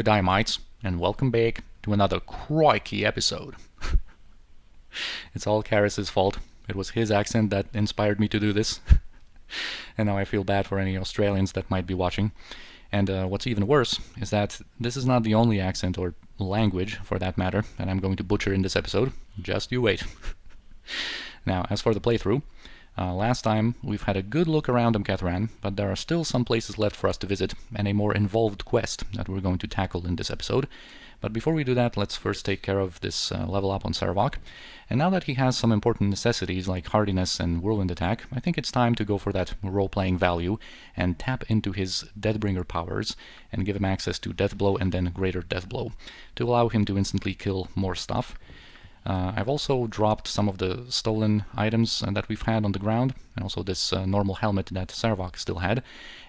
Good day, mates, and welcome back to another crikey episode. It's all Karis's fault. It was his accent that inspired me to do this. And now I feel bad for any Australians that might be watching. And what's even worse is that this is not the only accent, or language for that matter, that I'm going to butcher in this episode. Just you wait. Now, as for the playthrough, last time we've had a good look around Amkethran, but there are still some places left for us to visit, and a more involved quest that we're going to tackle in this episode. But before we do that, let's first take care of this level up on Saravak. And now that he has some important necessities like hardiness and whirlwind attack, I think it's time to go for that role-playing value and tap into his Deathbringer powers and give him access to Death Blow and then Greater Death Blow to allow him to instantly kill more stuff. I've also dropped some of the stolen items that we've had on the ground, and also this normal helmet that Saravak still had.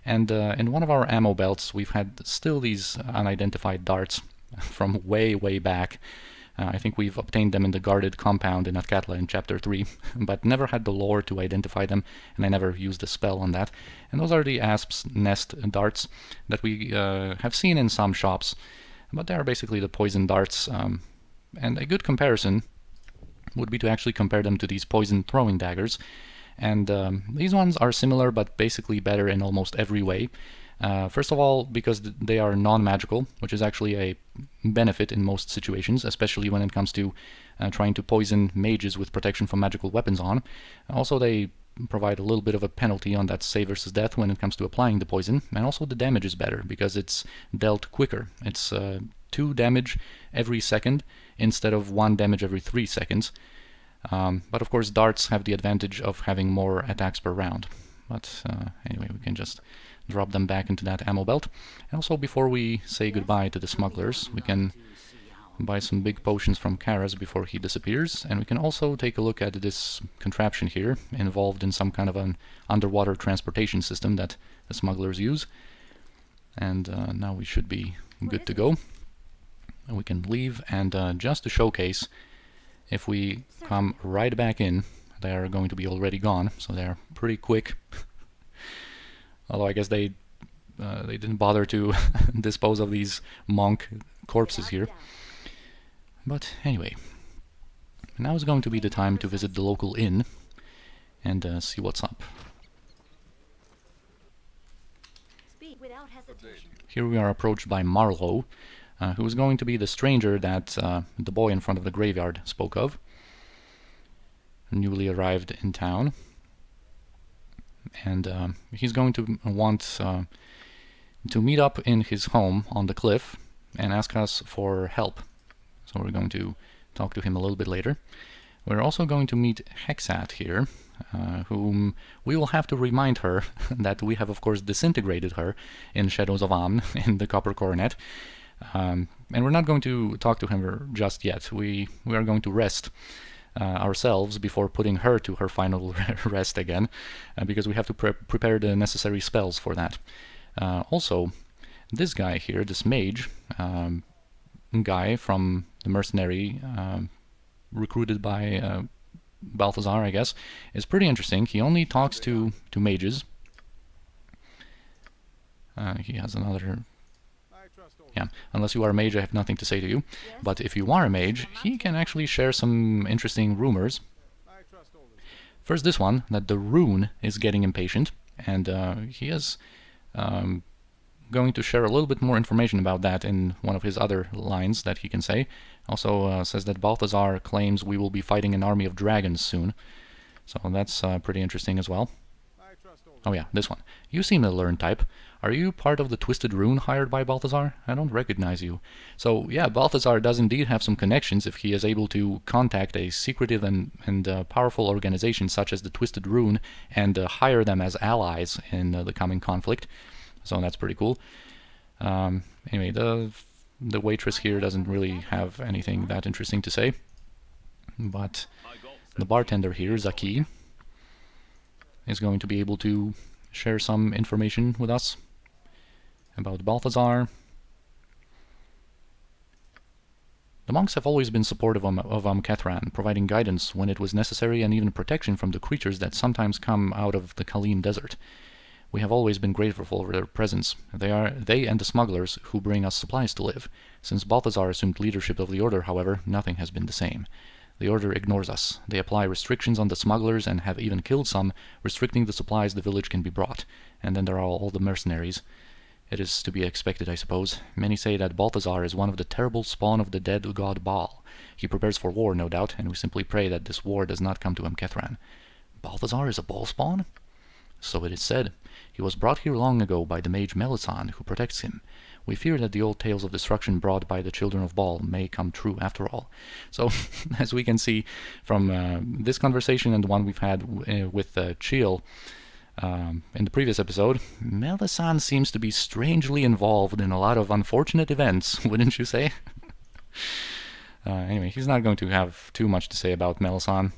And in one of our ammo belts, we've had still these unidentified darts from way, way back. I think we've obtained them in the guarded compound in Athkatla in Chapter 3, but never had the lore to identify them, and I never used a spell on that. And those are the Asp's Nest darts that we have seen in some shops, but they are basically the poison darts. And a good comparison would be to actually compare them to these poison throwing daggers. And these ones are similar, but basically better in almost every way. First of all, because they are non-magical, which is actually a benefit in most situations, especially when it comes to trying to poison mages with protection from magical weapons on. Also, they provide a little bit of a penalty on that save versus death when it comes to applying the poison, and also the damage is better because it's dealt quicker. It's 2 damage every second instead of 1 damage every 3 seconds. But of course darts have the advantage of having more attacks per round. But anyway, we can just drop them back into that ammo belt. And also, before we say goodbye to the smugglers, we can buy some big potions from Karas before he disappears, and we can also take a look at this contraption here, involved in some kind of an underwater transportation system that the smugglers use. And now we should be good to go. And we can leave, and just to showcase, if we come right back in, they are going to be already gone, so they're pretty quick. Although I guess they didn't bother to dispose of these monk corpses here. But anyway, now is going to be the time to visit the local inn and see what's up. Here we are approached by Marlow, who is going to be the stranger that the boy in front of the graveyard spoke of, newly arrived in town. And he's going to want to meet up in his home on the cliff and ask us for help. So we're going to talk to him a little bit later. We're also going to meet Hexat here, whom we will have to remind her that we have of course disintegrated her in Shadows of Amn in the Copper Coronet. And we're not going to talk to her just yet. We are going to rest ourselves before putting her to her final rest again, because we have to prepare the necessary spells for that. Also, this guy here, this mage guy from the mercenary recruited by Balthazar, I guess, is pretty interesting. He only talks to mages. He has another... Yeah, unless you are a mage, I have nothing to say to you. But if you are a mage, he can actually share some interesting rumors. First this one, that the rune is getting impatient, and he is going to share a little bit more information about that in one of his other lines that he can say. Also says that Balthazar claims we will be fighting an army of dragons soon. So that's pretty interesting as well. Oh yeah, this one. You seem a learned type. Are you part of the Twisted Rune hired by Balthazar? I don't recognize you. So yeah, Balthazar does indeed have some connections if he is able to contact a secretive and powerful organization such as the Twisted Rune and hire them as allies in the coming conflict. So that's pretty cool. Anyway, the waitress here doesn't really have anything that interesting to say. But the bartender here, Zaki, is going to be able to share some information with us about Balthazar. The monks have always been supportive of Amkethran, providing guidance when it was necessary and even protection from the creatures that sometimes come out of the Khalim desert. We have always been grateful for their presence. They and the smugglers who bring us supplies to live. Since Balthazar assumed leadership of the Order, however, nothing has been the same. The Order ignores us. They apply restrictions on the smugglers and have even killed some, restricting the supplies the village can be brought. And then there are all the mercenaries. It is to be expected, I suppose. Many say that Balthazar is one of the terrible spawn of the dead god Bhaal. He prepares for war, no doubt, and we simply pray that this war does not come to Amkethran. Balthazar is a Bhaal spawn? So it is said. He was brought here long ago by the mage Melisande, who protects him. We fear that the old tales of destruction brought by the children of Bhaal may come true after all. So, as we can see from this conversation and the one we've had with Chiel in the previous episode, Melisande seems to be strangely involved in a lot of unfortunate events, wouldn't you say? Anyway, he's not going to have too much to say about Melisande.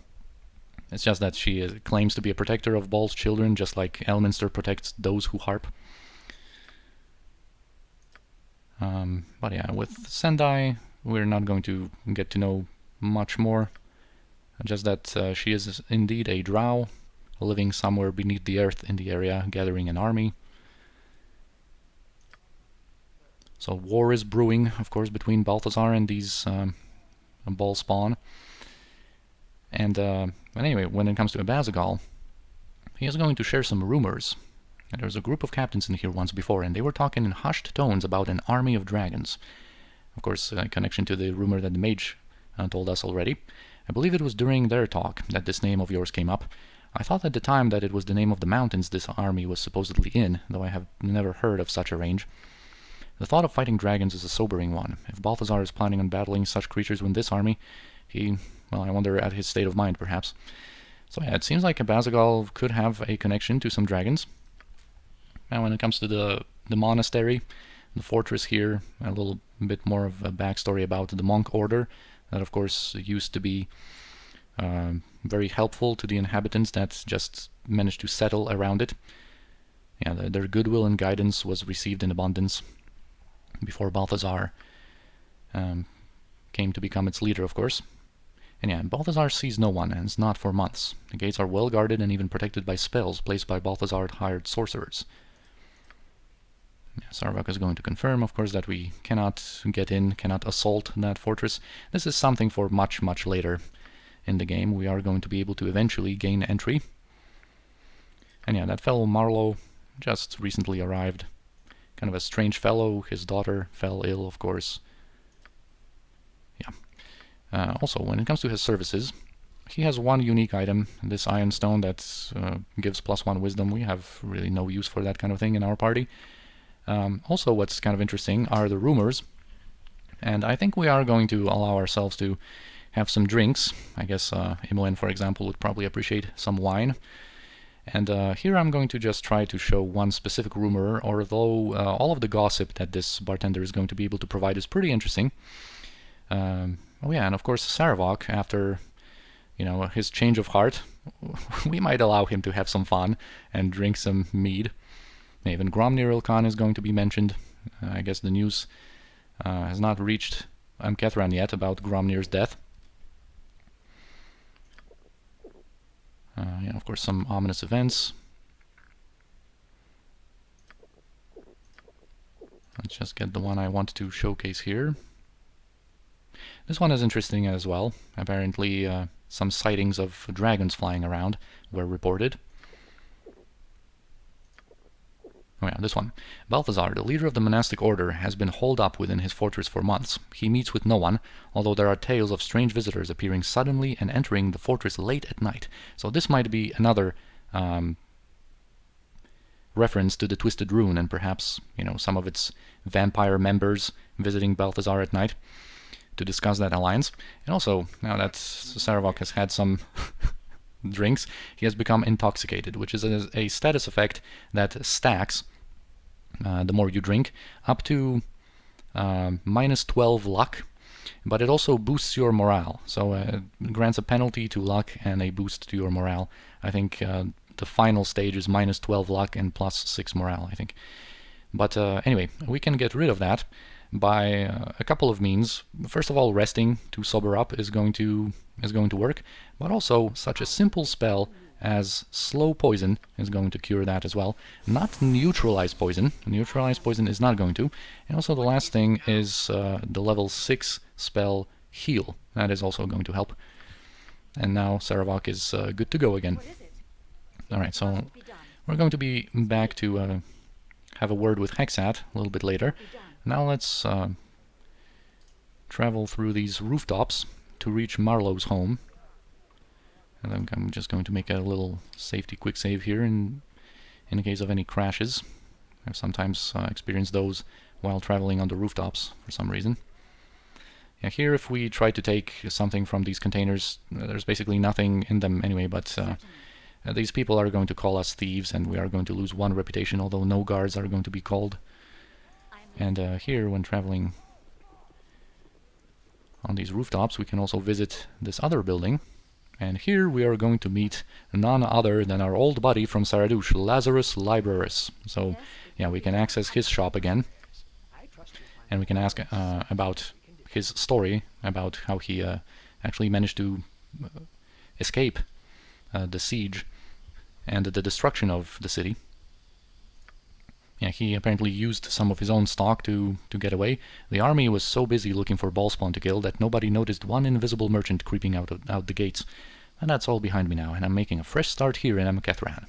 It's just that she claims to be a protector of Bhaal's children, just like Elminster protects those who harp. But yeah, with Sendai, we're not going to get to know much more. Just that she is indeed a drow, living somewhere beneath the earth in the area, gathering an army. So war is brewing, of course, between Balthazar and these Bhaal spawn. And anyway, when it comes to Abazagal, he is going to share some rumors. And there was a group of captains in here once before, and they were talking in hushed tones about an army of dragons. Of course, in connection to the rumor that the mage told us already. I believe it was during their talk that this name of yours came up. I thought at the time that it was the name of the mountains this army was supposedly in, though I have never heard of such a range. The thought of fighting dragons is a sobering one. If Balthazar is planning on battling such creatures with this army, well, I wonder at his state of mind, perhaps. So yeah, it seems like Abazagal could have a connection to some dragons. Now, when it comes to the monastery, the fortress here, a little bit more of a backstory about the monk order, that of course used to be very helpful to the inhabitants that just managed to settle around it. Yeah, their goodwill and guidance was received in abundance before Balthazar came to become its leader, of course. And yeah, Balthazar sees no one, and is not for months. The gates are well guarded and even protected by spells placed by Balthazar-hired sorcerers. Sarvak is going to confirm, of course, that we cannot get in, cannot assault that fortress. This is something for much, much later in the game. We are going to be able to eventually gain entry. And yeah, that fellow Marlow just recently arrived. Kind of a strange fellow. His daughter fell ill, of course. Yeah. Also, when it comes to his services, he has one unique item, this Iron Stone that gives +1 wisdom. We have really no use for that kind of thing in our party. Also, what's kind of interesting are the rumors, and I think we are going to allow ourselves to have some drinks. I guess Imoen, for example, would probably appreciate some wine. And here I'm going to just try to show one specific rumor, although all of the gossip that this bartender is going to be able to provide is pretty interesting. Oh yeah, and of course Saravok, after his change of heart, we might allow him to have some fun and drink some mead. Even Gromnir Ilkhan is going to be mentioned. I guess the news has not reached Amkethran yet about Gromnir's death. Yeah, of course, some ominous events. Let's just get the one I want to showcase here. This one is interesting as well. Apparently, some sightings of dragons flying around were reported. Oh yeah, this one. Balthazar, the leader of the monastic order, has been holed up within his fortress for months. He meets with no one, although there are tales of strange visitors appearing suddenly and entering the fortress late at night. So this might be another reference to the Twisted Rune, and perhaps, some of its vampire members visiting Balthazar at night to discuss that alliance. And also, now that Saravok has had some drinks, he has become intoxicated, which is a status effect that stacks the more you drink, up to -12 luck, but it also boosts your morale. So it grants a penalty to luck and a boost to your morale. I think the final stage is -12 luck and +6 morale, I think. But anyway, we can get rid of that by a couple of means. First of all, resting to sober up is going to work, but also such a simple spell as slow poison is going to cure that as well. Not neutralize poison. Neutralize poison is not going to. And also the last thing is the level 6 spell heal. That is also going to help. And now Saravok is good to go again. Alright, so we're going to be back to have a word with Hexat a little bit later. Now let's travel through these rooftops to reach Marlow's home. And I'm just going to make a little safety quick save here in the case of any crashes. I've sometimes experienced those while traveling on the rooftops for some reason. Yeah, here if we try to take something from these containers, there's basically nothing in them anyway, but these people are going to call us thieves and we are going to lose 1 reputation, although no guards are going to be called. And here, when traveling on these rooftops, we can also visit this other building. And here we are going to meet none other than our old buddy from Saradush, Lazarus Libraris. So, yeah, we can access his shop again. And we can ask about his story, about how he actually managed to escape the siege and the destruction of the city. Yeah, he apparently used some of his own stock to get away. The army was so busy looking for Ballspawn to kill that nobody noticed one invisible merchant creeping out the gates. And that's all behind me now, and I'm making a fresh start here in Amkethran.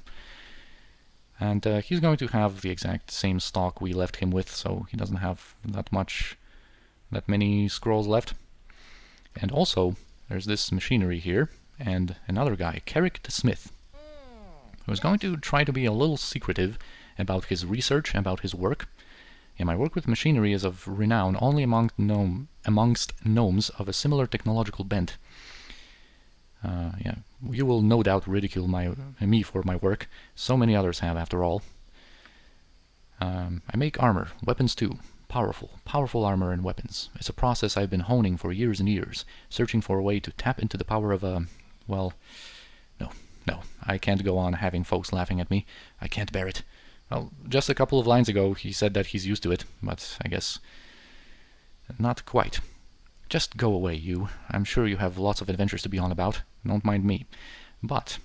And he's going to have the exact same stock we left him with, so he doesn't have that many scrolls left. And also, there's this machinery here, and another guy, Carrick the Smith, who's going to try to be a little secretive about his research, about his work. Yeah, my work with machinery is of renown only amongst gnomes of a similar technological bent. Yeah, you will no doubt ridicule me for my work. So many others have, after all. I make armor, weapons too. Powerful armor and weapons. It's a process I've been honing for years and years, searching for a way to tap into the power of well, no, I can't go on having folks laughing at me. I can't bear it. Well, just a couple of lines ago he said that he's used to it, but I guess not quite. Just go away, you. I'm sure you have lots of adventures to be on about. Don't mind me. But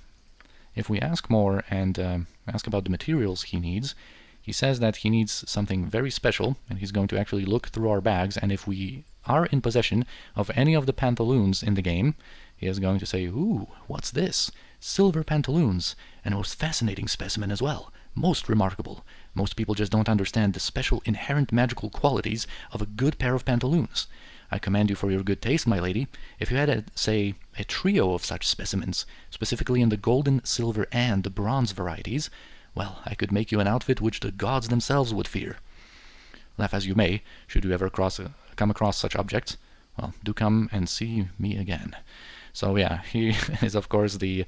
if we ask more and ask about the materials he needs, he says that he needs something very special, and he's going to actually look through our bags, and if we are in possession of any of the pantaloons in the game, he is going to say, "Ooh, what's this? Silver pantaloons, and a most fascinating specimen as well. Most remarkable. Most people just don't understand the special inherent magical qualities of a good pair of pantaloons. I commend you for your good taste, my lady. If you had, say, a trio of such specimens, specifically in the golden, silver, and the bronze varieties, well, I could make you an outfit which the gods themselves would fear. Laugh as you may, should you ever come across such objects, well, do come and see me again." So yeah, he is of course the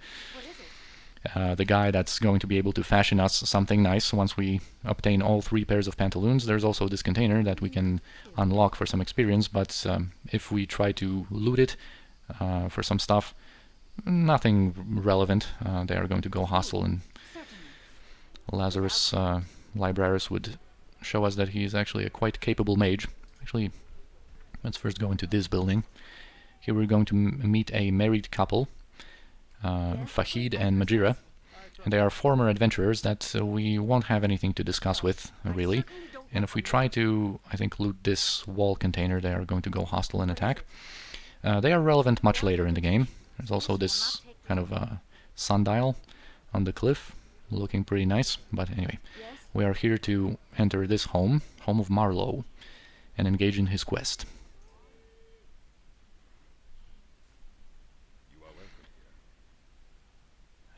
guy that's going to be able to fashion us something nice once we obtain all 3 pairs of pantaloons. There's also this container that we can unlock for some experience, but if we try to loot it for some stuff, nothing relevant. They are going to go hostile, and Lazarus Libraris would show us that he is actually a quite capable mage. Actually, let's first go into this building. Here we're going to meet a married couple, Fahid and Majira, and they are former adventurers that we won't have anything to discuss with, really. And if we try to, I think, loot this wall container, they are going to go hostile and attack. They are relevant much later in the game. There's also this kind of sundial on the cliff, looking pretty nice. But anyway, we are here to enter this home of Marlow, and engage in his quest.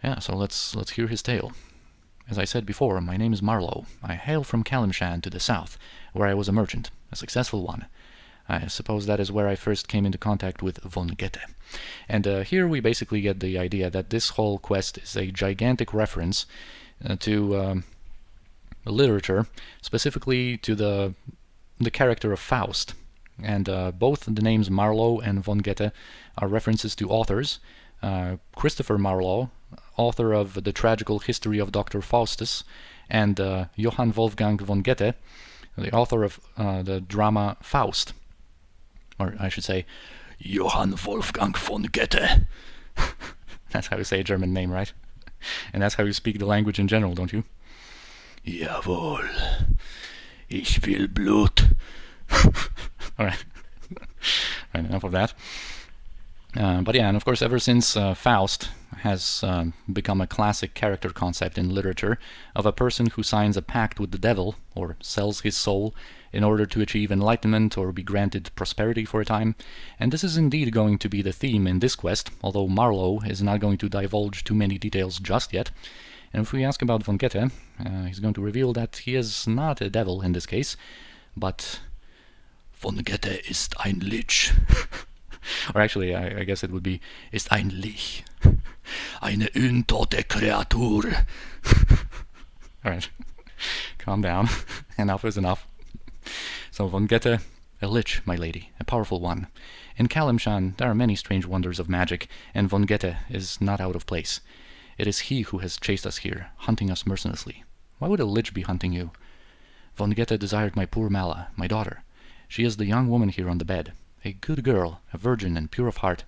Yeah, so let's hear his tale. As I said before, my name is Marlow. I hail from Kalimshan to the south, where I was a merchant, a successful one. I suppose that is where I first came into contact with Vonnegut. And here we basically get the idea that this whole quest is a gigantic reference to literature, specifically to the character of Faust. And both the names Marlow and Vonnegut are references to authors. Christopher Marlow, author of The Tragical History of Dr. Faustus, and Johann Wolfgang Vonnegut, the author of the drama Faust. Or I should say, Johann Wolfgang Vonnegut. That's how you say a German name, right? And that's how you speak the language in general, don't you? Jawohl. Ich will Blut. Alright. Right, enough of that. But yeah, and of course, ever since Faust has become a classic character concept in literature of a person who signs a pact with the devil, or sells his soul, in order to achieve enlightenment or be granted prosperity for a time. And this is indeed going to be the theme in this quest, although Marlow is not going to divulge too many details just yet. And if we ask about Vonnegut, he's going to reveal that he is not a devil in this case, but Vonnegut ist ein Lich. Or actually, I guess it would be, Ist ein Lich. Eine untote Kreatur. Alright, calm down. Enough is enough. So Vonnegut, a lich, my lady, a powerful one. In Kalimshan there are many strange wonders of magic, and Vonnegut is not out of place. It is he who has chased us here, hunting us mercilessly. Why would a lich be hunting you? Vonnegut desired my poor Mala, my daughter. She is the young woman here on the bed. A good girl, a virgin and pure of heart.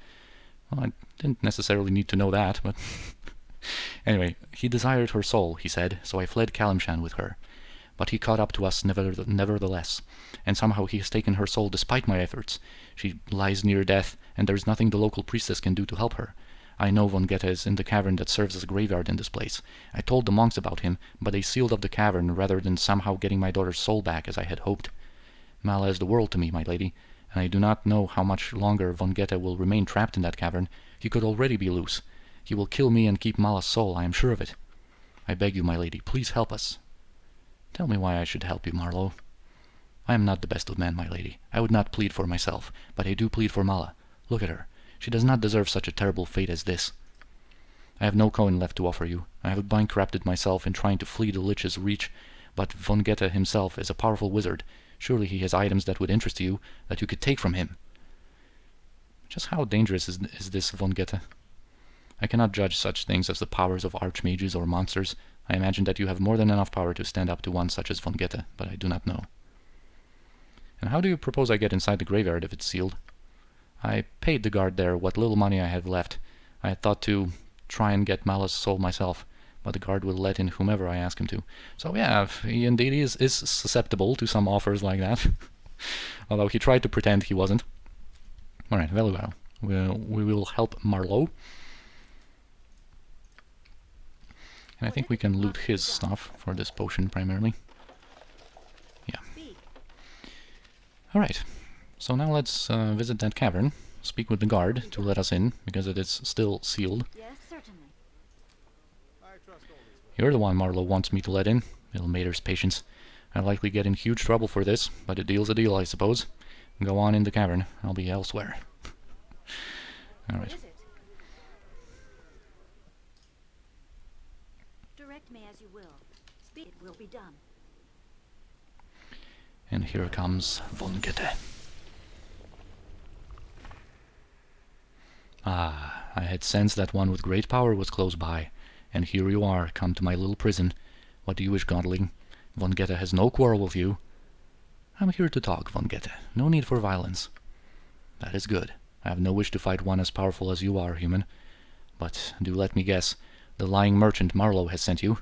Well, I didn't necessarily need to know that, but... Anyway, he desired her soul, he said, so I fled Kalimshan with her. But he caught up to us nevertheless, and somehow he has taken her soul despite my efforts. She lies near death, and there's nothing the local priestess can do to help her. I know Vonnegut is in the cavern that serves as a graveyard in this place. I told the monks about him, but they sealed up the cavern rather than somehow getting my daughter's soul back as I had hoped. Mala is the world to me, my lady, and I do not know how much longer Vonnegut will remain trapped in that cavern. He could already be loose. He will kill me and keep Mala's soul, I am sure of it. I beg you, my lady, please help us. Tell me why I should help you, Marlow. I am not the best of men, my lady. I would not plead for myself, but I do plead for Mala. Look at her. She does not deserve such a terrible fate as this. I have no coin left to offer you. I have bankrupted myself in trying to flee the Lich's reach, but Vonnegut himself is a powerful wizard. Surely he has items that would interest you, that you could take from him. Just how dangerous is this Vonnegut? I cannot judge such things as the powers of archmages or monsters. I imagine that you have more than enough power to stand up to one such as Vonnegut, but I do not know. And how do you propose I get inside the graveyard if it's sealed? I paid the guard there what little money I have left. I had thought to try and get Mala's soul myself, but the guard will let in whomever I ask him to. So yeah, he indeed is susceptible to some offers like that. Although he tried to pretend he wasn't. Alright, very well. We will help Marlow. And I think we can loot his stuff for this potion primarily. Yeah. Alright, so now let's visit that cavern, speak with the guard to let us in, because it is still sealed. Yes, certainly. You're the one Marlow wants me to let in. Little Mater's patience. I'll likely get in huge trouble for this, but a deal's a deal, I suppose. Go on in the cavern. I'll be elsewhere. Alright. Direct me as you will. Speak, it will be done. And here comes Vonnegut. Ah, I had sensed that one with great power was close by, and here you are, come to my little prison. What do you wish, godling? Vonnegut has no quarrel with you. I'm here to talk, Vonnegut. No need for violence. That is good. I have no wish to fight one as powerful as you are, human. But do let me guess, the lying merchant Marlow has sent you.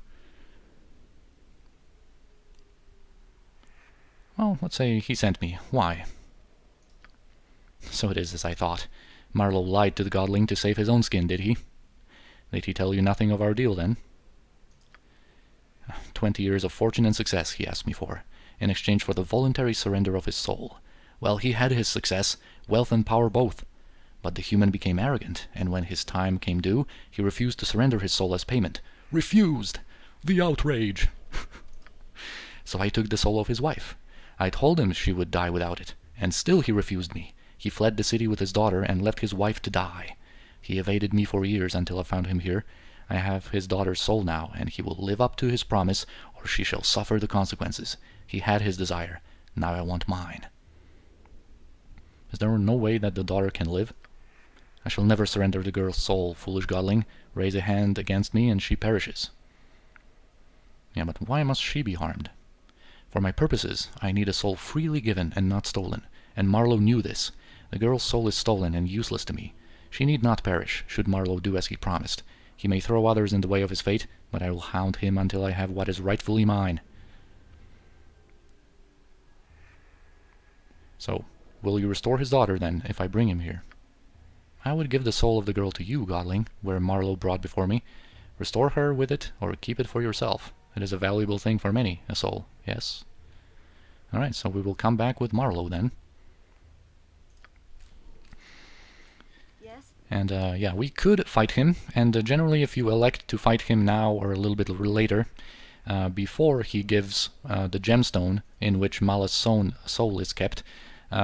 Well, let's say he sent me. Why? So it is as I thought. Marlow lied to the godling to save his own skin, did he? Did he tell you nothing of our deal, then? 20 years of fortune and success he asked me for, in exchange for the voluntary surrender of his soul. Well, he had his success, wealth and power both. But the human became arrogant, and when his time came due, he refused to surrender his soul as payment. Refused! The outrage! So I took the soul of his wife. I told him she would die without it, and still he refused me. He fled the city with his daughter and left his wife to die. He evaded me for years until I found him here. I have his daughter's soul now, and he will live up to his promise, or she shall suffer the consequences. He had his desire. Now I want mine. Is there no way that the daughter can live? I shall never surrender the girl's soul, foolish godling. Raise a hand against me, and she perishes. Yeah, but why must she be harmed? For my purposes, I need a soul freely given and not stolen, and Marlow knew this. The girl's soul is stolen and useless to me. She need not perish, should Marlow do as he promised. He may throw others in the way of his fate, but I will hound him until I have what is rightfully mine. So, will you restore his daughter, then, if I bring him here? I would give the soul of the girl to you, godling, where Marlow brought before me. Restore her with it, or keep it for yourself. It is a valuable thing for many, a soul, yes? Alright, so we will come back with Marlow, then. Yes? And, yeah, we could fight him, and generally if you elect to fight him now or a little bit later, before he gives the gemstone in which Mala's soul is kept,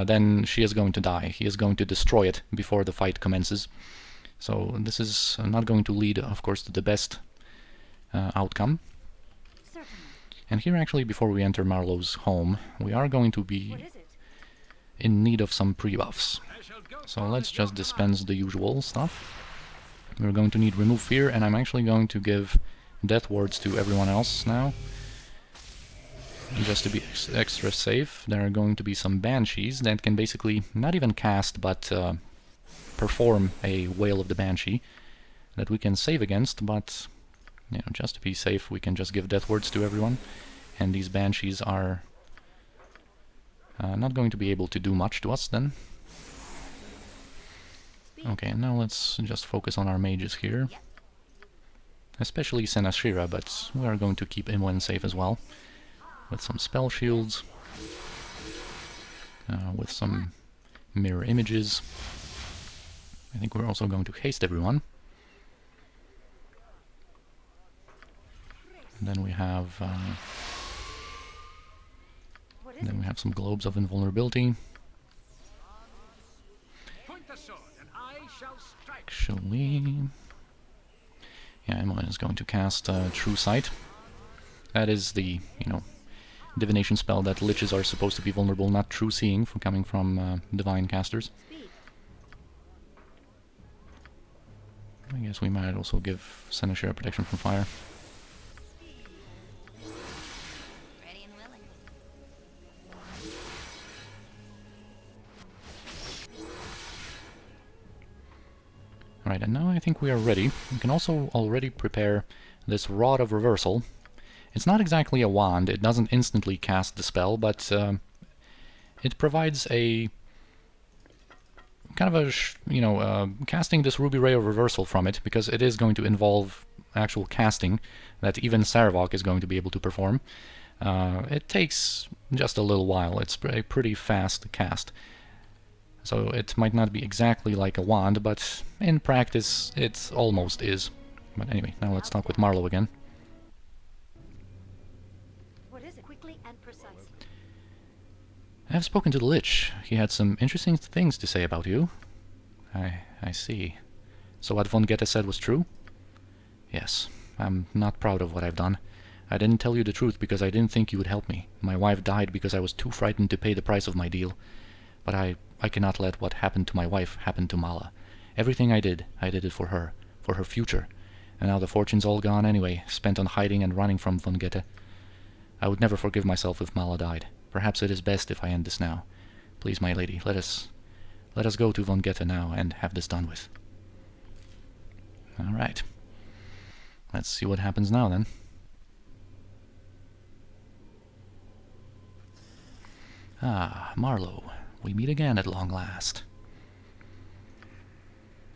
then she is going to die. He is going to destroy it before the fight commences. So this is not going to lead, of course, to the best outcome. Certainly. And here actually, before we enter Marlow's home, we are going to be What is it? in need of some pre-buffs. So let's just dispense the usual stuff. We're going to need Remove Fear, and I'm actually going to give Death Wards to everyone else now. Just to be extra safe, there are going to be some Banshees that can basically not even cast, but perform a Wail of the Banshee that we can save against, but you know, just to be safe, we can just give Death Wards to everyone. And these Banshees are not going to be able to do much to us then. Okay, now let's just focus on our mages here. Especially Senashira, but we are going to keep Imwen safe as well. With some spell shields, with some mirror images. I think we're also going to haste everyone. And then we have some globes of invulnerability. Actually, yeah, Imwen is going to cast True Sight. That is the, divination spell that liches are supposed to be vulnerable, not true seeing, coming from divine casters. I guess we might also give Senashira protection from fire. Ready and willing. Alright, and now I think we are ready. We can also already prepare this Rod of Reversal. It's not exactly a wand, it doesn't instantly cast the spell, but it provides a kind of a, casting this Ruby Ray of Reversal from it, because it is going to involve actual casting that even Sarevok is going to be able to perform. It takes just a little while, it's a pretty fast cast. So it might not be exactly like a wand, but in practice it almost is. But anyway, now let's talk with Marlow again. I have spoken to the Lich. He had some interesting things to say about you. I see. So what Vonnegut said was true? Yes. I'm not proud of what I've done. I didn't tell you the truth because I didn't think you would help me. My wife died because I was too frightened to pay the price of my deal. But I cannot let what happened to my wife happen to Mala. Everything I did it for her future. And now the fortune's all gone anyway, spent on hiding and running from Vonnegut. I would never forgive myself if Mala died. Perhaps it is best if I end this now. Please, my lady, let us go to Vonnegut now and have this done with. Alright. Let's see what happens now, then. Ah, Marlow. We meet again at long last.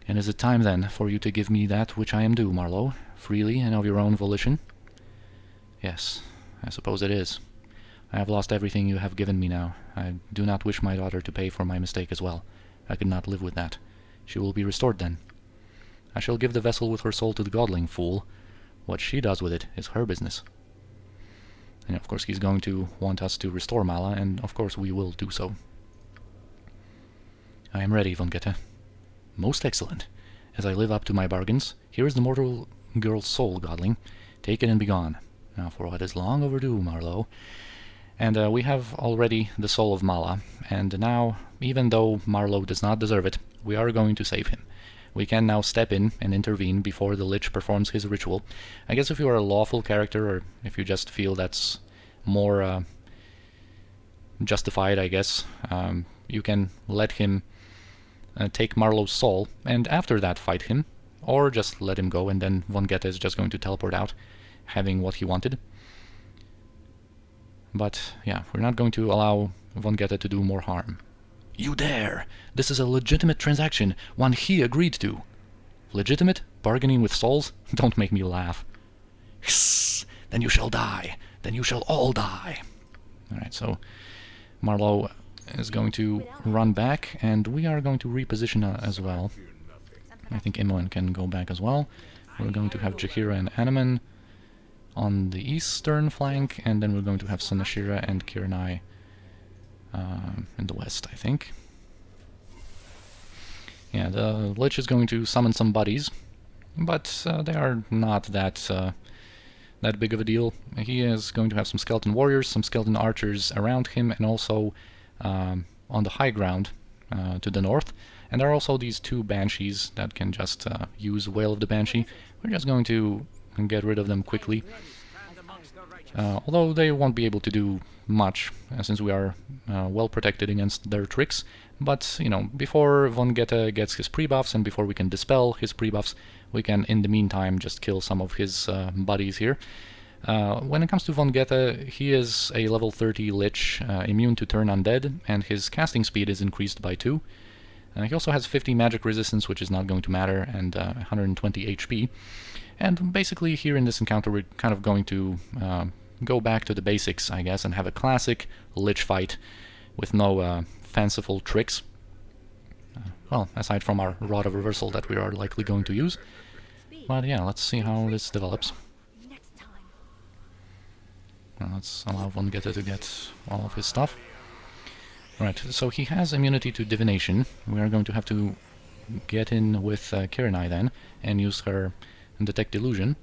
And is it time, then, for you to give me that which I am due, Marlow? Freely and of your own volition? Yes, I suppose it is. I have lost everything you have given me now. I do not wish my daughter to pay for my mistake as well. I could not live with that. She will be restored then. I shall give the vessel with her soul to the godling, fool. What she does with it is her business. And of course he's going to want us to restore Mala, and of course we will do so. I am ready, Vonnegut. Most excellent. As I live up to my bargains, here is the mortal girl's soul, godling. Take it and be gone. Now for what is long overdue, Marlow. And we have already the soul of Mala, and now, even though Marlow does not deserve it, we are going to save him. We can now step in and intervene before the Lich performs his ritual. I guess if you are a lawful character, or if you just feel that's more justified, I guess, you can let him take Marlow's soul, and after that fight him, or just let him go and then Vonnegut is just going to teleport out, having what he wanted. But yeah, we're not going to allow Vonnegut to do more harm. You dare! This is a legitimate transaction, one he agreed to. Legitimate? Bargaining with souls? Don't make me laugh. Hiss! Then you shall die. Then you shall all die. Alright, so Marlow is going to run back, and we are going to reposition as well. I think Imoen can go back as well. We're going to have Jaheira and Animan on the eastern flank, and then we're going to have Senashira and Kiranai in the west, I think. Yeah, the Lich is going to summon some buddies, but they are not that that big of a deal. He is going to have some skeleton warriors, some skeleton archers around him, and also on the high ground to the north. And there are also these two banshees that can just use Wail of the Banshee. We're just going to get rid of them quickly. Although they won't be able to do much, since we are well protected against their tricks. But, you know, before Vonnegut gets his pre-buffs and before we can dispel his pre-buffs, we can, in the meantime, just kill some of his buddies here. When it comes to Vonnegut, he is a level 30 Lich, immune to turn undead, and his casting speed is increased by 2. He also has 50 magic resistance, which is not going to matter, and 120 HP. And basically here in this encounter we're kind of going to go back to the basics, I guess, and have a classic Lich fight with no fanciful tricks. Well, aside from our Rod of Reversal that we are likely going to use. But yeah, let's see how this develops. Let's allow Vonnegut to get all of his stuff. Right, so he has immunity to divination. We are going to have to get in with Kiranai then, and use her Detect Illusion.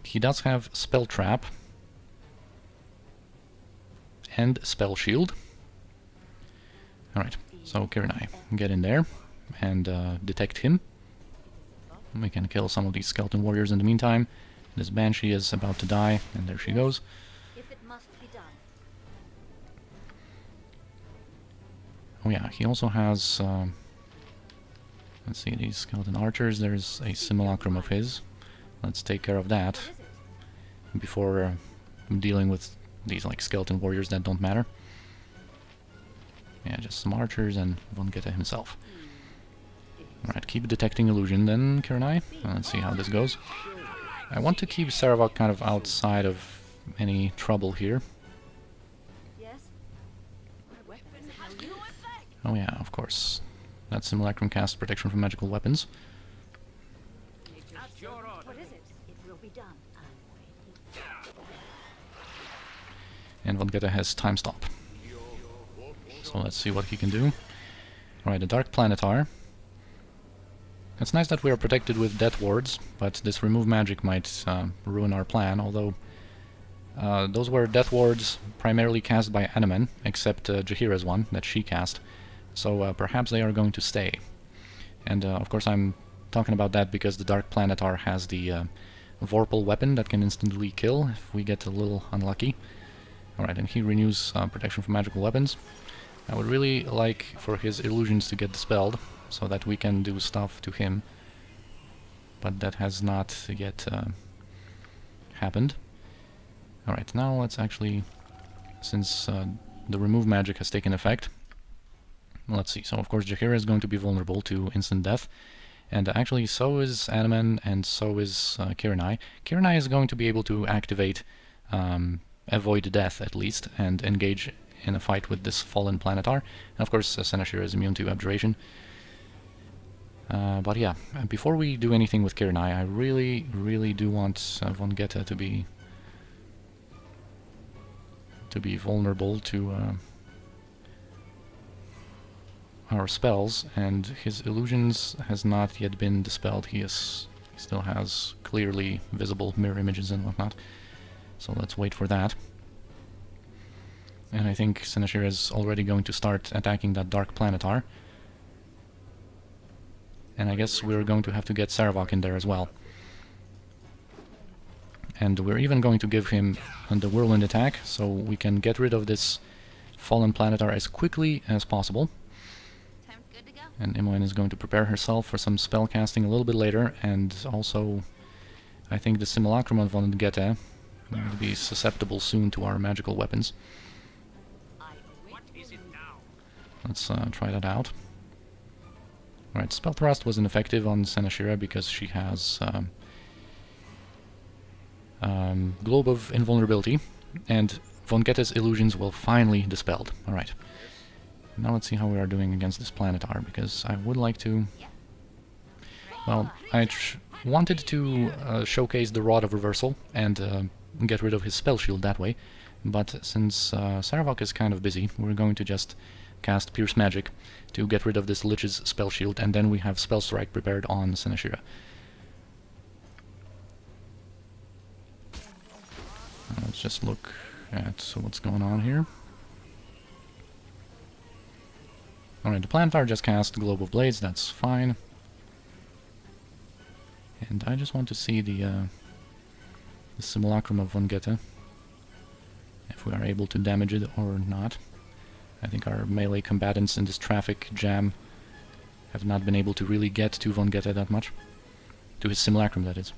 He does have Spell Trap and Spell Shield. Alright, so Kiranai, get in there and detect him. We can kill some of these skeleton warriors in the meantime. This Banshee is about to die, and there she goes. If it must be done. Oh yeah, he also has, let's see, these skeleton archers. There's a simulacrum of his. Let's take care of that before dealing with these like skeleton warriors that don't matter. Yeah, just some archers and Vonnegut himself. Alright, keep detecting illusion then, Kiranai. Let's see how this goes. I want to keep Saravok kind of outside of any trouble here. Yes? Oh yeah, of course. That simulacrum casts protection from magical weapons. What is it? It will be done. And Vonnegut has time stop. So let's see what he can do. Alright, the Dark Planetar. It's nice that we are protected with Death Wards, but this remove magic might ruin our plan, although those were Death Wards primarily cast by Animan, except Jaheira's one that she cast, so perhaps they are going to stay. And of course I'm talking about that because the Dark Planetar has the Vorpal weapon that can instantly kill if we get a little unlucky. Alright, and he renews protection from magical weapons. I would really like for his illusions to get dispelled, so that we can do stuff to him. But that has not yet happened. Alright, now let's actually, since the remove magic has taken effect, let's see. So of course Jaheira is going to be vulnerable to instant death. And actually so is Animan, and so is Kiranai. Kiranai is going to be able to activate Avoid Death at least, and engage in a fight with this fallen Planetar. And of course Senashira is immune to Abjuration. But yeah, before we do anything with Kiranai, I really do want Vonnegut to be vulnerable to our spells, and his illusions has not yet been dispelled. He still has clearly visible mirror images and whatnot. So let's wait for that. And I think Senashira is already going to start attacking that Dark Planetar. And I guess we're going to have to get Saravok in there as well. And we're even going to give him the Whirlwind attack, so we can get rid of this fallen Planetar as quickly as possible. Time good to go. And Imoen is going to prepare herself for some spell casting a little bit later, and also I think the Simulacrum of Vonnegut will be susceptible soon to our magical weapons. Let's try that out. Alright, Spell Thrust was ineffective on Senashira because she has Globe of Invulnerability, and Vonnegutta's illusions will finally dispelled. Alright. Now let's see how we are doing against this Planetar, because I would like to... Well, I wanted to showcase the Rod of Reversal and get rid of his spell shield that way, but since Saravok is kind of busy, we're going to just cast Pierce Magic to get rid of this Lich's spell shield, and then we have Spell Strike prepared on Senashira. Let's just look at what's going on here. Alright, the Planetar just cast Globe of Blades, that's fine. And I just want to see the Simulacrum of Vonnegut, if we are able to damage it or not. I think our melee combatants in this traffic jam have not been able to really get to Vonnegut that much. To his Simulacrum, that is.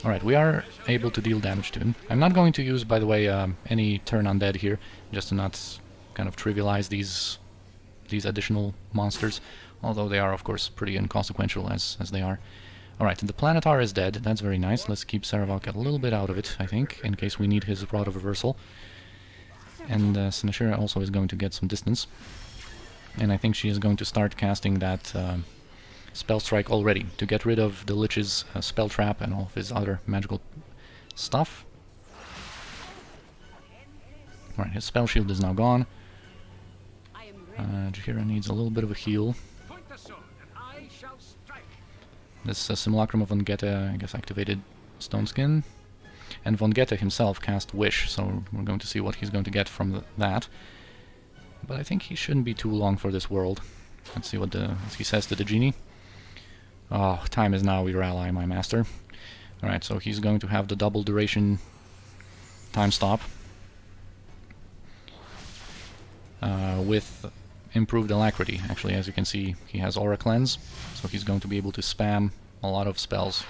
Alright, we are able to deal damage to him. I'm not going to use, by the way, any turn undead here, just to not kind of trivialize these additional monsters, although they are, of course, pretty inconsequential as they are. Alright, the Planetar is dead. That's very nice. Let's keep Saravok a little bit out of it, I think, in case we need his Rod of Reversal. And Senashira also is going to get some distance. And I think she is going to start casting that Spell Strike already, to get rid of the Lich's Spell Trap and all of his other magical stuff. Alright, his Spell Shield is now gone. Jaheira needs a little bit of a heal. This Simulacrum of Vonnegut, I guess, activated Stone Skin. And Vonnegut himself cast Wish, so we're going to see what he's going to get from that. But I think he shouldn't be too long for this world. Let's see what he says to the genie. Oh, time is now your ally, my master. Alright, so he's going to have the double duration time stop. With improved alacrity. Actually, as you can see, he has Aura Cleanse, so he's going to be able to spam a lot of spells.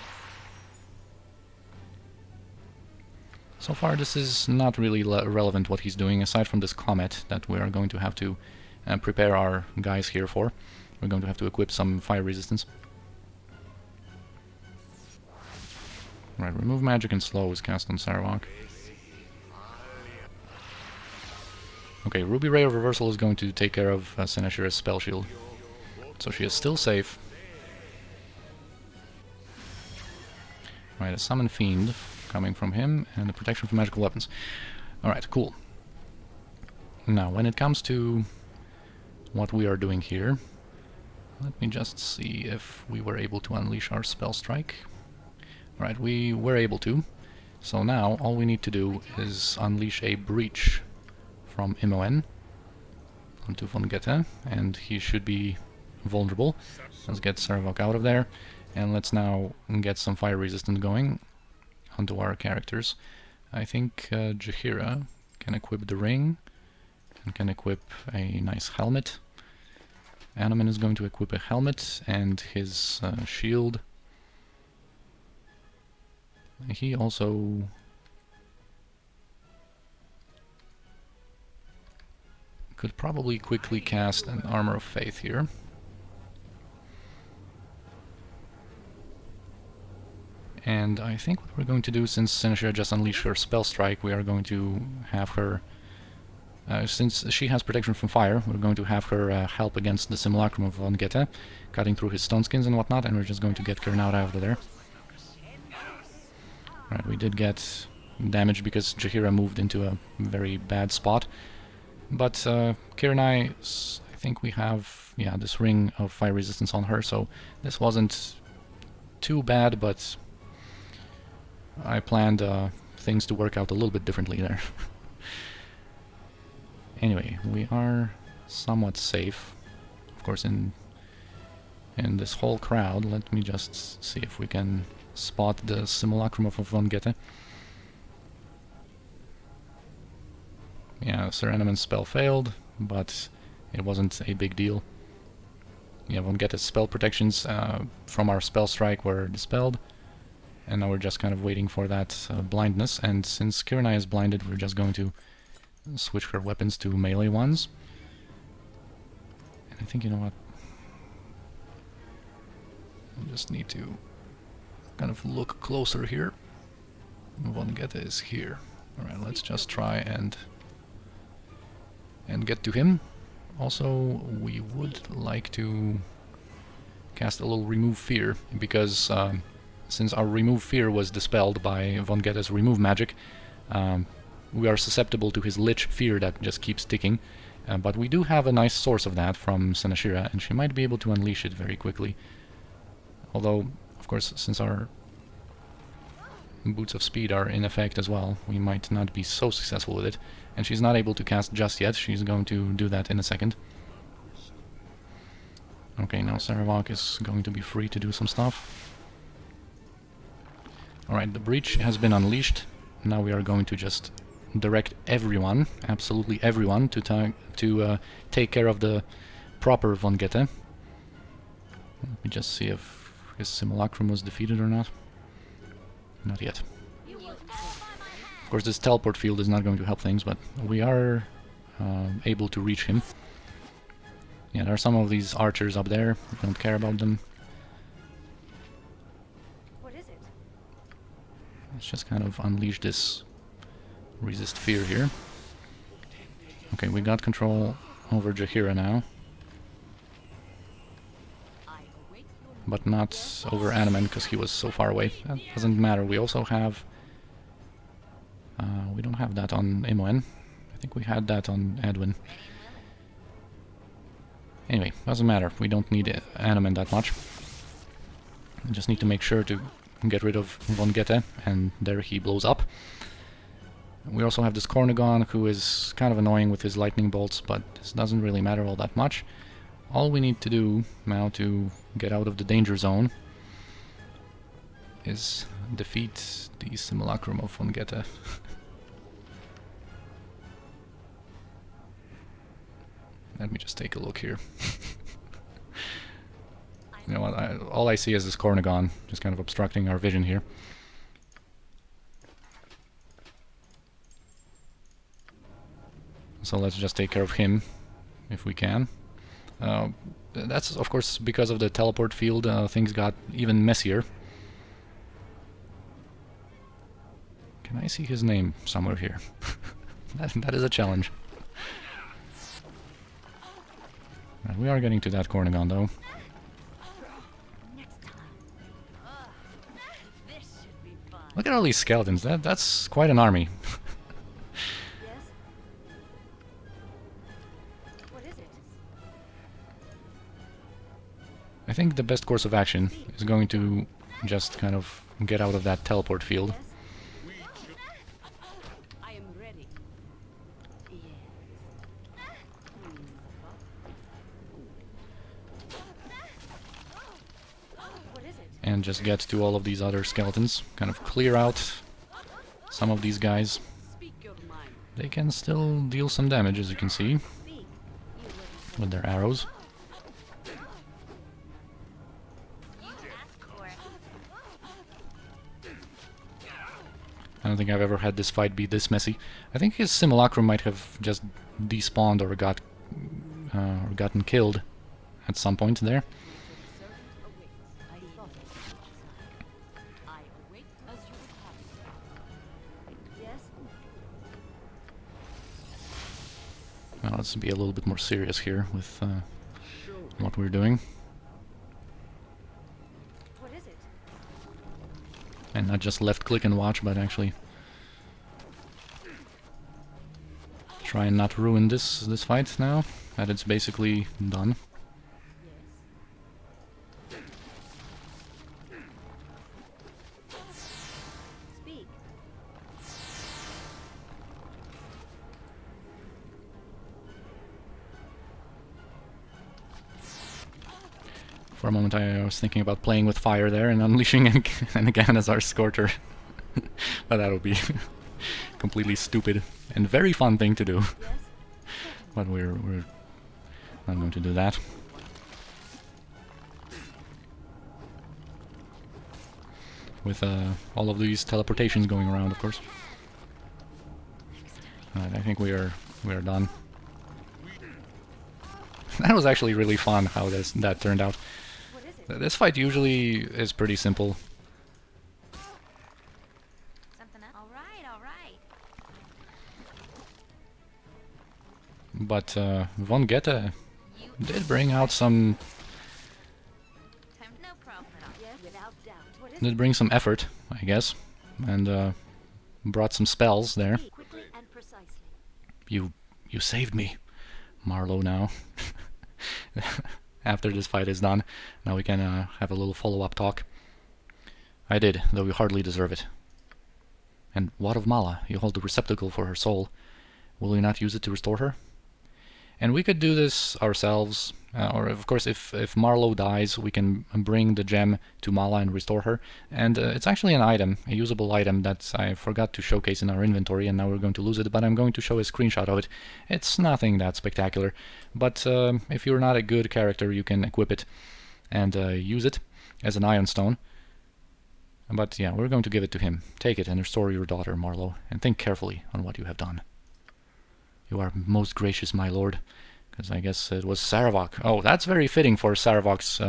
So far, this is not really relevant what he's doing, aside from this comet that we are going to have to prepare our guys here for. We're going to have to equip some fire resistance. Right, remove magic and slow is cast on Saravok. Okay, Ruby Ray of Reversal is going to take care of Senashira's spell shield. So she is still safe. Right, a Summon Fiend coming from him, and a protection from magical weapons. Alright, cool. Now, when it comes to what we are doing here, let me just see if we were able to unleash our Spell Strike. Alright, we were able to. So now, all we need to do is unleash a Breach from Imoen onto Vonnegut, and he should be vulnerable. Let's get Saravok out of there, and let's now get some fire resistance going onto our characters. I think Jaheira can equip the ring, and can equip a nice helmet. Anomen is going to equip a helmet and his shield. He also could probably quickly cast an Armor of Faith here. And I think what we're going to do, since Senashira just unleashed her Spell Strike, we are going to have her... since she has protection from fire, we're going to have her help against the Simulacrum of Vonnegut, cutting through his stone skins and whatnot, and we're just going to get Kernauta out of there. Right, we did get damage because Jaheira moved into a very bad spot. But Kiranai, I think we have, yeah, this ring of fire resistance on her, so this wasn't too bad, but I planned things to work out a little bit differently there. Anyway, we are somewhat safe. Of course, in this whole crowd, let me just see if we can spot the Simulacrum of Vonnegut. Yeah, Sir Anomen's spell failed, but it wasn't a big deal. Yeah, Vonneget's spell protections from our spell strike were dispelled, and now we're just kind of waiting for that blindness. And since Kirina is blinded, we're just going to switch her weapons to melee ones. And I think, you know what? I just need to kind of look closer here. Vonnegut is here. Alright, let's just try and get to him. Also, we would like to cast a little Remove Fear, because since our Remove Fear was dispelled by Vonneget's Remove magic, we are susceptible to his Lich Fear that just keeps ticking. But we do have a nice source of that from Senashira, and she might be able to unleash it very quickly. Although, of course, since our Boots of Speed are in effect as well, we might not be so successful with it. And she's not able to cast just yet. She's going to do that in a second. Okay, now Saravak is going to be free to do some stuff. Alright, the breach has been unleashed. Now we are going to just direct everyone, absolutely everyone, to take care of the proper Vonnegut. Let me just see if his simulacrum was defeated or not. Not yet. Of course, this teleport field is not going to help things, but we are able to reach him. Yeah, there are some of these archers up there. We don't care about them. What is it? Let's just kind of unleash this resist fear here. Okay, we got control over Jaheira now. But not over Animan, because he was so far away. That doesn't matter. We also have... we don't have that on Imoen. I think we had that on Edwin. Anyway, doesn't matter. We don't need Animan that much. We just need to make sure to get rid of Vonnegut, and there he blows up. We also have this Cornagon, who is kind of annoying with his lightning bolts, but this doesn't really matter all that much. All we need to do now to get out of the danger zone is defeat the Simulacrum of Vonnegut. Let me just take a look here. You know what, all I see is this Cornagon, just kind of obstructing our vision here. So let's just take care of him, if we can. That's, of course, because of the teleport field, things got even messier. Can I see his name somewhere here? that is a challenge. Right, we are getting to that Cornagon, though. Look at all these skeletons. That's quite an army. Yes? What is it? I think the best course of action is going to just kind of get out of that teleport field. Yes? I am ready. What is it? And just get to all of these other skeletons. Kind of clear out some of these guys. Speak your mind. They can still deal some damage, as you can see, Speak. with their arrows. I don't think I've ever had this fight be this messy. I think his Simulacrum might have just despawned or gotten killed at some point there. I await as you would have it. Yes? Now let's be a little bit more serious here with what we're doing. What is it? And not just left click and watch, but actually try and not ruin this fight now that it's basically done. Speak. For a moment I was thinking about playing with fire there and unleashing and again as our Scorcher. But that would be completely stupid and very fun thing to do. Yes? But we're I'm going to do that. With all of these teleportations going around, of course. Alright, I think we are done. That was actually really fun how that turned out. What is it? This fight usually is pretty simple, Something else? All right. but Vonnegut You did bring out some time, no problem at all. Yes, without doubt. What is did bring some effort, I guess, and brought some spells there. it? Quickly and precisely. You saved me, Marlow. Now, after this fight is done, now we can have a little follow-up talk. I did, though you hardly deserve it. And what of Mala? You hold the receptacle for her soul. Will you not use it to restore her? And we could do this ourselves, or of course if Marlow dies, we can bring the gem to Mala and restore her. And it's actually an item, a usable item that I forgot to showcase in our inventory, and now we're going to lose it, but I'm going to show a screenshot of it. It's nothing that spectacular, but if you're not a good character, you can equip it and use it as an Iron Stone. But yeah, we're going to give it to him. Take it and restore your daughter, Marlow, and think carefully on what you have done. You are most gracious, my lord. Because I guess it was Saravok. Oh, that's very fitting for Saravok's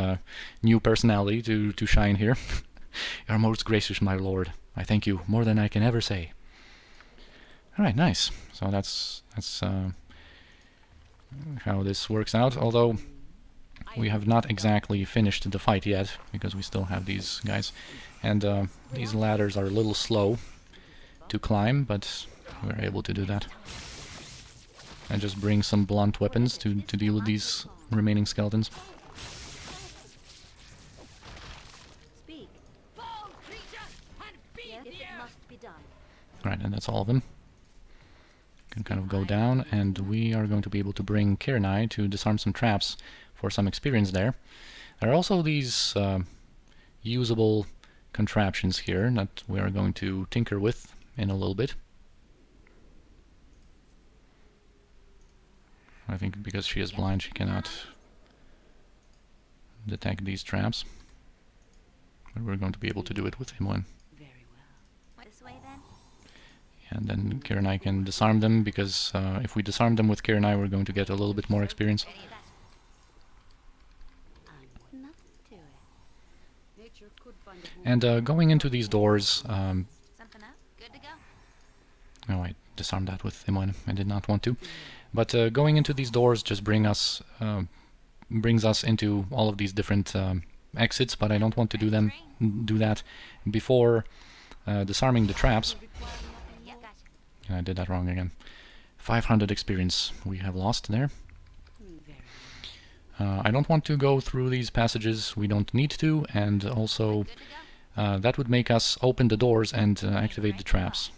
new personality to shine here. You are most gracious, my lord. I thank you more than I can ever say. Alright, nice. So that's how this works out. Although we have not exactly finished the fight yet, because we still have these guys. And these ladders are a little slow to climb, but we're able to do that. And just bring some blunt weapons to deal with these remaining skeletons. Speak. Yes, if it must be done. Right, and that's all of them. Can kind of go down, and we are going to be able to bring Kirinai to disarm some traps for some experience there. There are also these usable contraptions here that we are going to tinker with in a little bit. I think because she is blind, she cannot detect these traps. But we're going to be able to do it with him one. Very well. This way then? And then Kirinai can disarm them, because if we disarm them with Kirinai, we're going to get a little bit more experience. Any of that? Nothing to it. Nature could find a home. And going into these doors, Something up? Good to go. oh, I disarmed that with M1. I did not want to. But going into these doors just brings us into all of these different exits, but I don't want to do that before disarming the traps. Yeah, gotcha. And I did that wrong again. 500 experience we have lost there. I don't want to go through these passages. We don't need to, and also Good to go. that would make us open the doors and activate the traps.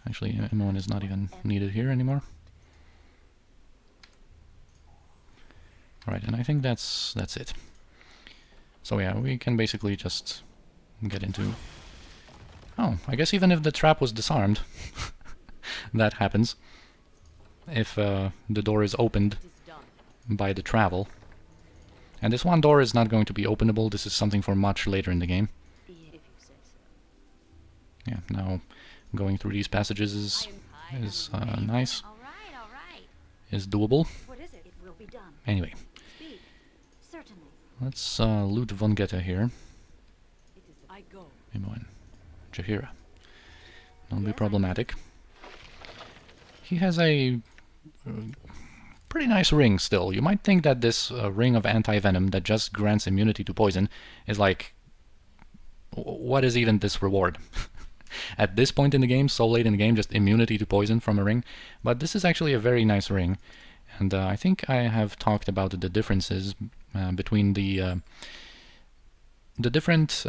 Actually, M1 is not even needed here anymore. Alright, and I think that's it. So yeah, we can basically just get into... Oh, I guess even if the trap was disarmed, that happens. If the door is opened It is done. by the travel. And this one door is not going to be openable. This is something for much later in the game. Be it if you say so. Yeah, now going through these passages is nice, All right. is doable. What is it? It will be done. Anyway, Speak. Certainly. let's loot Vonnegut here. It is. I go. Imoen. Jahira. Don't be problematic. He has a pretty nice ring still. You might think that this ring of Anti-Venom that just grants immunity to poison is like... what is even this reward? At this point in the game, so late in the game, just immunity to poison from a ring. But this is actually a very nice ring. And I think I have talked about the differences between the different,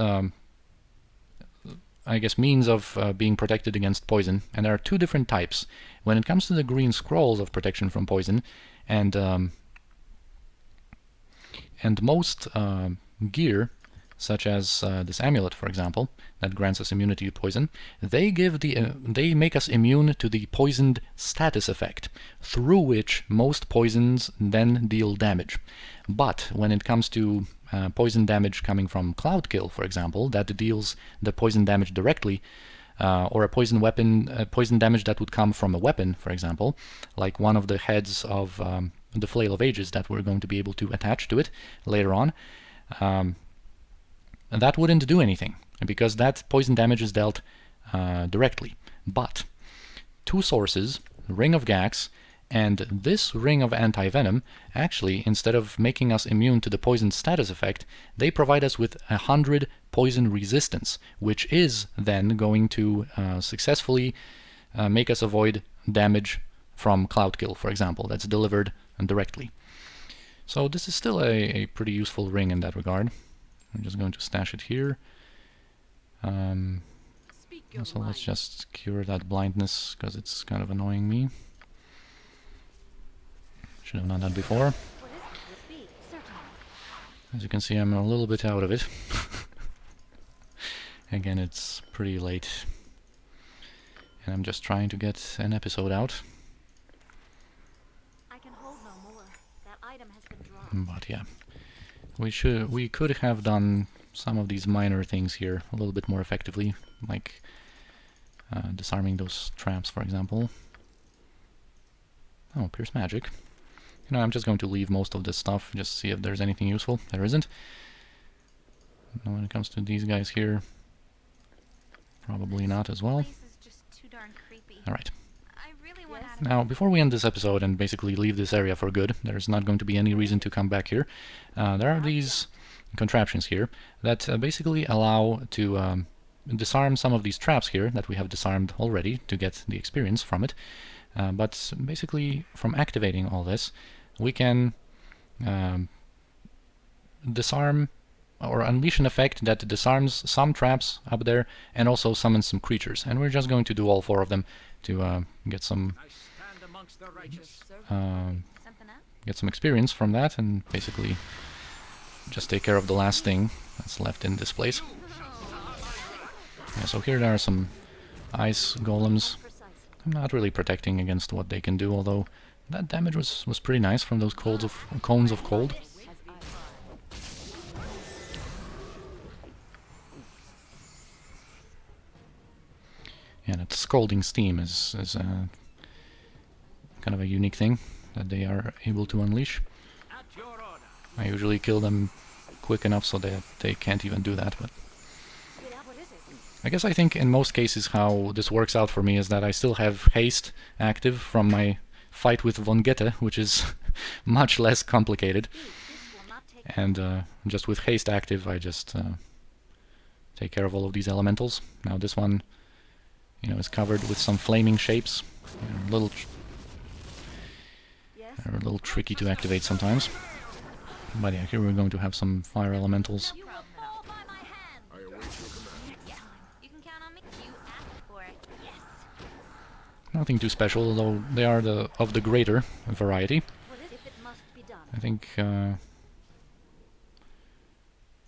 I guess, means of being protected against poison. And there are two different types. When it comes to the green scrolls of protection from poison, and most gear such as this amulet, for example, that grants us immunity to poison, they make us immune to the poisoned status effect, through which most poisons then deal damage. But when it comes to poison damage coming from Cloud Kill, for example, that deals the poison damage directly, or a poison weapon, poison damage that would come from a weapon, for example, like one of the heads of the Flail of Ages that we're going to be able to attach to it later on, that wouldn't do anything, because that poison damage is dealt directly. But two sources, Ring of Gax and this Ring of Anti-Venom, actually, instead of making us immune to the poison status effect, they provide us with 100 poison resistance, which is then going to successfully make us avoid damage from Cloud Kill, for example, that's delivered directly. So this is still a pretty useful ring in that regard. I'm just going to stash it here. So let's just cure that blindness, because it's kind of annoying me. Should have done that before. As you can see, I'm a little bit out of it. Again, it's pretty late. And I'm just trying to get an episode out. I can hold no more. That item has been dropped. But yeah, we could have done some of these minor things here a little bit more effectively, like disarming those traps, for example. Oh, Pierce Magic. You know, I'm just going to leave most of this stuff, just see if there's anything useful. There isn't. Now when it comes to these guys here, probably not as well. Alright. Now, before we end this episode and basically leave this area for good, there's not going to be any reason to come back here. There are these contraptions here that basically allow to disarm some of these traps here that we have disarmed already to get the experience from it. But basically, from activating all this, we can disarm or unleash an effect that disarms some traps up there and also summons some creatures. And we're just going to do all 4 of them to get some experience from that, and basically just take care of the last thing that's left in this place. Yeah, so here there are some ice golems. I'm not really protecting against what they can do, although that damage was pretty nice from those cones of cold. Yeah, that scalding steam is kind of a unique thing that they are able to unleash. I usually kill them quick enough so that they can't even do that, but I guess I think in most cases how this works out for me is that I still have haste active from my fight with Vonnegut, which is much less complicated. And just with haste active, I just take care of all of these elementals. Now this one, you know, is covered with some flaming shapes. They're a little tricky to activate sometimes. But yeah, here we're going to have some fire elementals. Nothing too special, although they are of the greater variety. I think now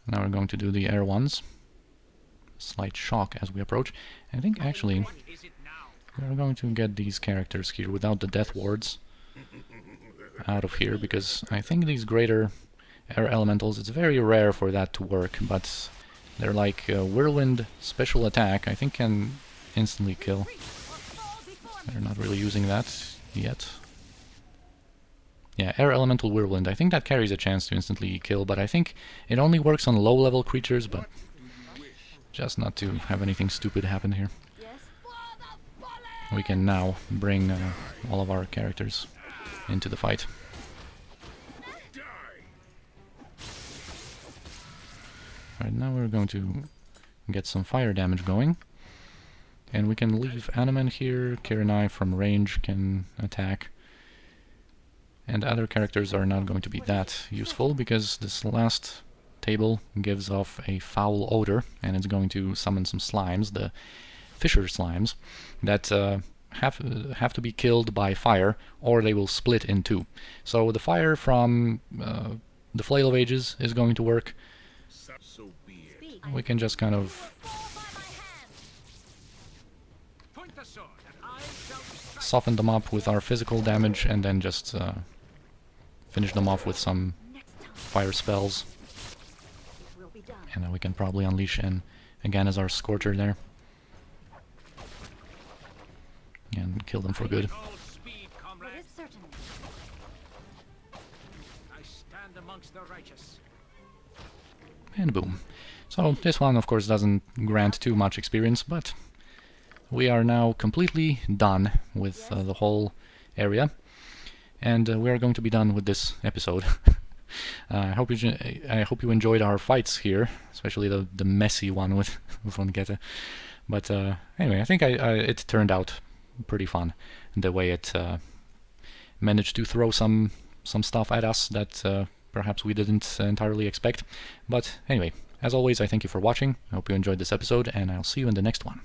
we're going to do the air ones. Slight shock as we approach. I think actually we're going to get these characters here without the death wards out of here, because I think these greater air elementals, it's very rare for that to work, but they're like whirlwind special attack, I think can instantly kill. They're not really using that yet. Yeah, air elemental whirlwind, I think that carries a chance to instantly kill, but I think it only works on low level creatures, but just not to have anything stupid happen here. We can now bring all of our characters into the fight. Alright, now we're going to get some fire damage going. And we can leave Animan here. Kirinai from range can attack. And other characters are not going to be that useful, because this last table gives off a foul odor, and it's going to summon some slimes, the Fisher slimes, that have to be killed by fire, or they will split in 2. So the fire from the Flail of Ages is going to work. we can just kind of soften them up with our physical damage and then just finish them off with some fire spells. And then we can probably unleash in again as our Scorcher there. And kill them for good. And boom. So this one of course doesn't grant too much experience, but we are now completely done with the whole area. And we are going to be done with this episode. I hope you enjoyed our fights here, especially the messy one with Vonnegut. But anyway, I think it turned out pretty fun the way it managed to throw some stuff at us that perhaps we didn't entirely expect. But anyway, as always, I thank you for watching. I hope you enjoyed this episode, and I'll see you in the next one.